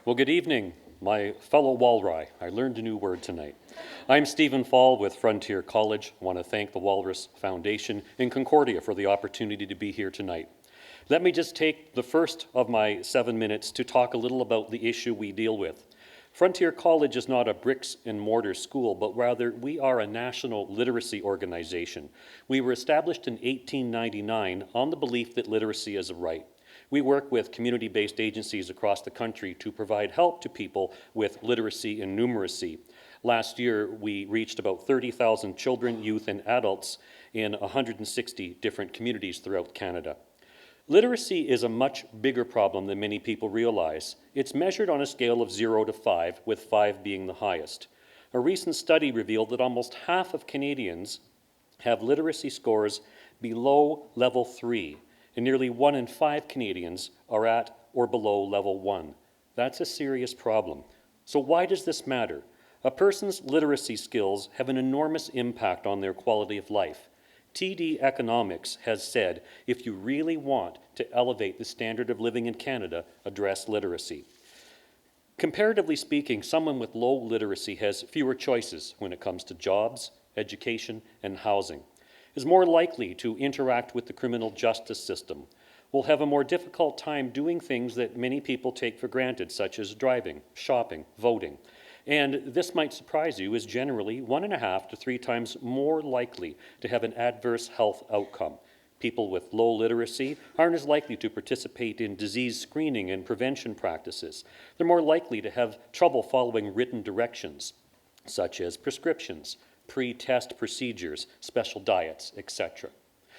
Well, good evening, my fellow Walrus. I learned a new word tonight. I'm Stephen Faul with Frontier College. I want to thank the Walrus Foundation in Concordia for the opportunity to be here tonight. Let me just take the first of my 7 minutes to talk a little about the issue we deal with. Frontier College is not a bricks and mortar school, but rather we are a national literacy organization. We were established in 1899 on the belief that literacy is a right. We work with community-based agencies across the country to provide help to people with literacy and numeracy. Last year, we reached about 30,000 children, youth, and adults in 160 different communities throughout Canada. Literacy is a much bigger problem than many people realize. It's measured on a scale of 0 to 5, with 5 being the highest. A recent study revealed that almost half of Canadians have literacy scores below level 3, and nearly 1 in 5 Canadians are at or below level 1. That's a serious problem. So why does this matter? A person's literacy skills have an enormous impact on their quality of life. TD Economics has said, if you really want to elevate the standard of living in Canada, address literacy. Comparatively speaking, someone with low literacy has fewer choices when it comes to jobs, education, and housing, is more likely to interact with the criminal justice system, will have a more difficult time doing things that many people take for granted, such as driving, shopping, voting. And this might surprise you, is generally 1.5 to 3 times more likely to have an adverse health outcome. People with low literacy aren't as likely to participate in disease screening and prevention practices. They're more likely to have trouble following written directions, such as prescriptions, pre-test procedures, special diets, etc.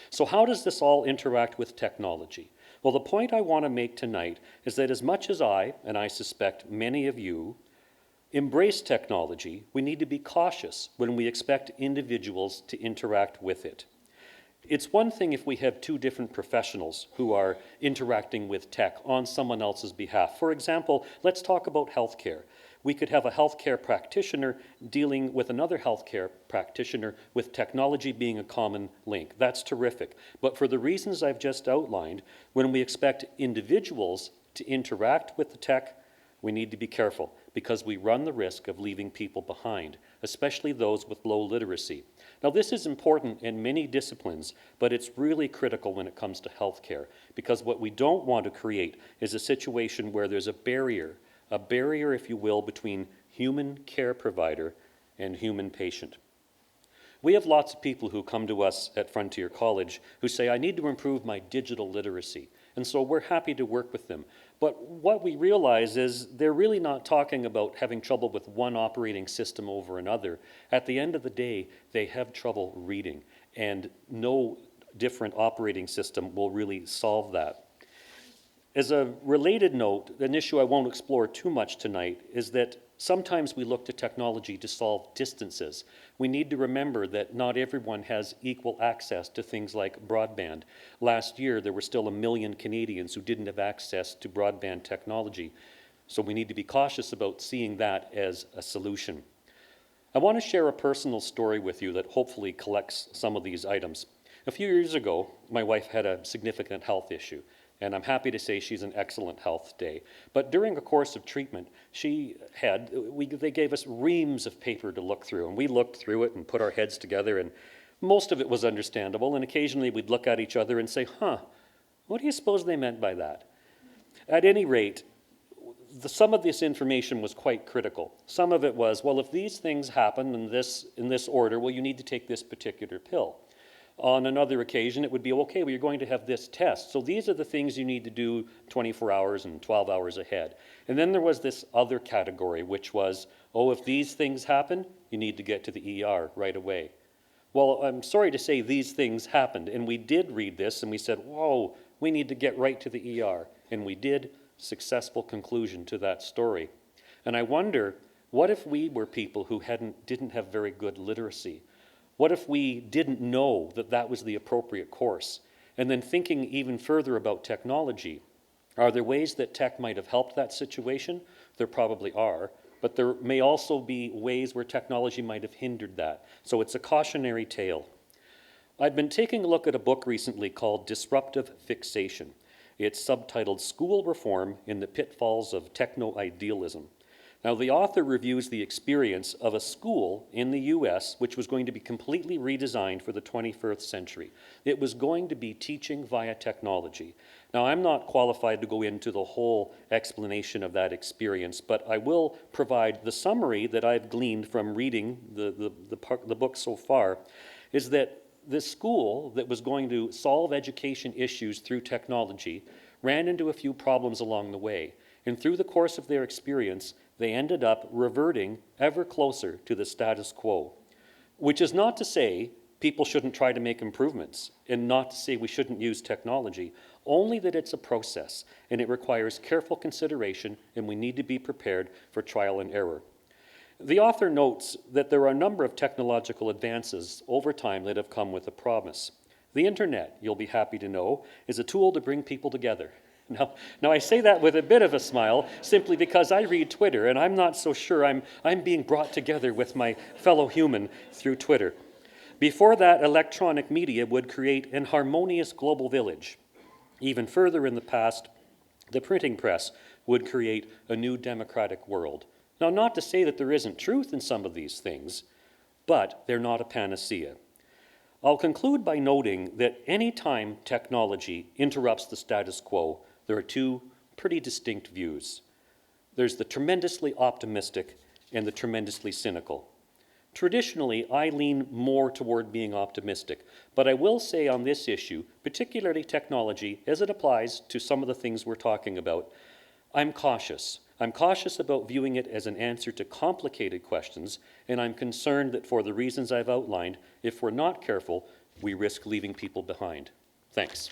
So how does this all interact with technology? Well, the point I want to make tonight is that as much as I, and I suspect many of you, embrace technology, we need to be cautious when we expect individuals to interact with it. It's one thing if we have 2 different professionals who are interacting with tech on someone else's behalf. For example, let's talk about healthcare. We could have a healthcare practitioner dealing with another healthcare practitioner with technology being a common link. That's terrific. But for the reasons I've just outlined, when we expect individuals to interact with the tech, we need to be careful because we run the risk of leaving people behind, especially those with low literacy. Now, this is important in many disciplines, but it's really critical when it comes to healthcare, because what we don't want to create is a situation where there's a barrier, if you will, between human care provider and human patient. We have lots of people who come to us at Frontier College who say, I need to improve my digital literacy. And so we're happy to work with them. But what we realize is they're really not talking about having trouble with one operating system over another. At the end of the day, they have trouble reading, and no different operating system will really solve that. As a related note, an issue I won't explore too much tonight is that sometimes we look to technology to solve distances. We need to remember that not everyone has equal access to things like broadband. Last year, there were still 1 million Canadians who didn't have access to broadband technology. So we need to be cautious about seeing that as a solution. I want to share a personal story with you that hopefully collects some of these items. A few years ago, my wife had a significant health issue, and I'm happy to say she's in excellent health today. But during a course of treatment, they gave us reams of paper to look through, and we looked through it and put our heads together, and most of it was understandable, and occasionally we'd look at each other and say, what do you suppose they meant by that? At any rate, some of this information was quite critical. Some of it was, well, if these things happen in this order, well, you need to take this particular pill. On another occasion, it would be, okay, well, you're going to have this test. So these are the things you need to do 24 hours and 12 hours ahead. And then there was this other category, which was, if these things happen, you need to get to the ER right away. Well, I'm sorry to say these things happened. And we did read this, and we said, whoa, we need to get right to the ER. And we did. Successful conclusion to that story. And I wonder, what if we were people who didn't have very good literacy? What if we didn't know that that was the appropriate course? And then thinking even further about technology, are there ways that tech might have helped that situation? There probably are, but there may also be ways where technology might have hindered that. So it's a cautionary tale. I've been taking a look at a book recently called Disruptive Fixation. It's subtitled School Reform in the Pitfalls of Techno-idealism. Now, the author reviews the experience of a school in the US which was going to be completely redesigned for the 21st century. It was going to be teaching via technology. Now, I'm not qualified to go into the whole explanation of that experience, but I will provide the summary that I've gleaned from reading the book so far, is that this school that was going to solve education issues through technology ran into a few problems along the way. And through the course of their experience, they ended up reverting ever closer to the status quo, which is not to say people shouldn't try to make improvements and not to say we shouldn't use technology, only that it's a process and it requires careful consideration and we need to be prepared for trial and error. The author notes that there are a number of technological advances over time that have come with a promise. The internet, you'll be happy to know, is a tool to bring people together. Now I say that with a bit of a smile, simply because I read Twitter, and I'm not so sure I'm being brought together with my fellow human through Twitter. Before that, electronic media would create an harmonious global village. Even further in the past, the printing press would create a new democratic world. Now, not to say that there isn't truth in some of these things, but they're not a panacea. I'll conclude by noting that any time technology interrupts the status quo, there are two pretty distinct views. There's the tremendously optimistic and the tremendously cynical. Traditionally, I lean more toward being optimistic, but I will say on this issue, particularly technology, as it applies to some of the things we're talking about, I'm cautious. I'm cautious about viewing it as an answer to complicated questions, and I'm concerned that for the reasons I've outlined, if we're not careful, we risk leaving people behind. Thanks.